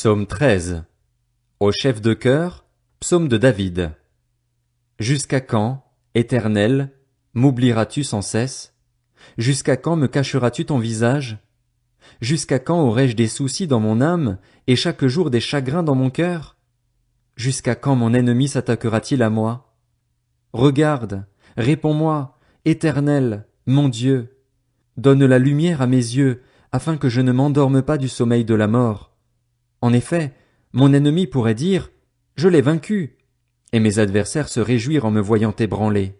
Psaume 13. Au chef de chœur, psaume de David. Jusqu'à quand, Éternel, m'oublieras-tu sans cesse? Jusqu'à quand me cacheras-tu ton visage? Jusqu'à quand aurai-je des soucis dans mon âme, et chaque jour des chagrins dans mon cœur? Jusqu'à quand mon ennemi s'attaquera-t-il à moi? Regarde, réponds-moi, Éternel, mon Dieu. Donne la lumière à mes yeux, afin que je ne m'endorme pas du sommeil de la mort. En effet, mon ennemi pourrait dire, je l'ai vaincu, et mes adversaires se réjouir en me voyant ébranlé.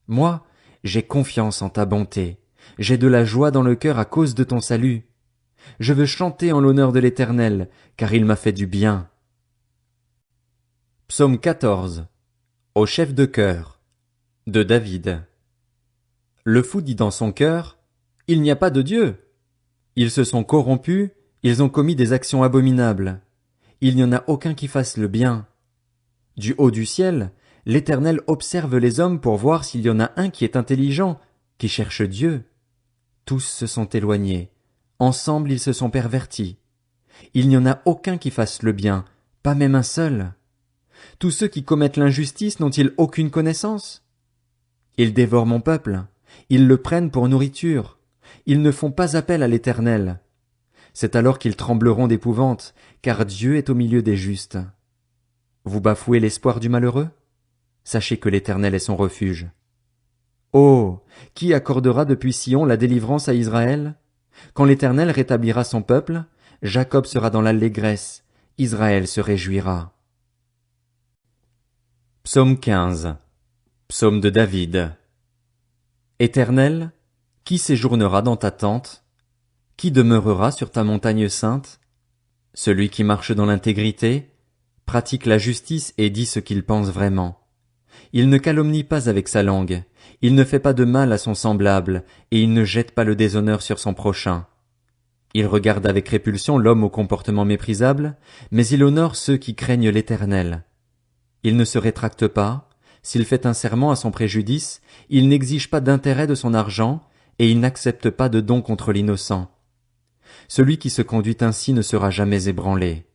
Moi, j'ai confiance en ta bonté, j'ai de la joie dans le cœur à cause de ton salut. Je veux chanter en l'honneur de l'Éternel, car il m'a fait du bien. Psaume 14. Au chef de chœur, de David. Le fou dit dans son cœur, il n'y a pas de Dieu. Ils se sont corrompus, ils ont commis des actions abominables. Il n'y en a aucun qui fasse le bien. Du haut du ciel, l'Éternel observe les hommes pour voir s'il y en a un qui est intelligent, qui cherche Dieu. Tous se sont éloignés. Ensemble ils se sont pervertis. Il n'y en a aucun qui fasse le bien, pas même un seul. Tous ceux qui commettent l'injustice n'ont-ils aucune connaissance? Ils dévorent mon peuple. Ils le prennent pour nourriture. Ils ne font pas appel à l'Éternel. C'est alors qu'ils trembleront d'épouvante, car Dieu est au milieu des justes. Vous bafouez l'espoir du malheureux? Sachez que l'Éternel est son refuge. Oh! Qui accordera depuis Sion la délivrance à Israël? Quand l'Éternel rétablira son peuple, Jacob sera dans l'allégresse, Israël se réjouira. Psaume 15. Psaume de David. Éternel, qui séjournera dans ta tente? Qui demeurera sur ta montagne sainte? Celui qui marche dans l'intégrité, pratique la justice et dit ce qu'il pense vraiment. Il ne calomnie pas avec sa langue, il ne fait pas de mal à son semblable, et il ne jette pas le déshonneur sur son prochain. Il regarde avec répulsion l'homme au comportement méprisable, mais il honore ceux qui craignent l'Éternel. Il ne se rétracte pas, s'il fait un serment à son préjudice, il n'exige pas d'intérêt de son argent, et il n'accepte pas de don contre l'innocent. Celui qui se conduit ainsi ne sera jamais ébranlé.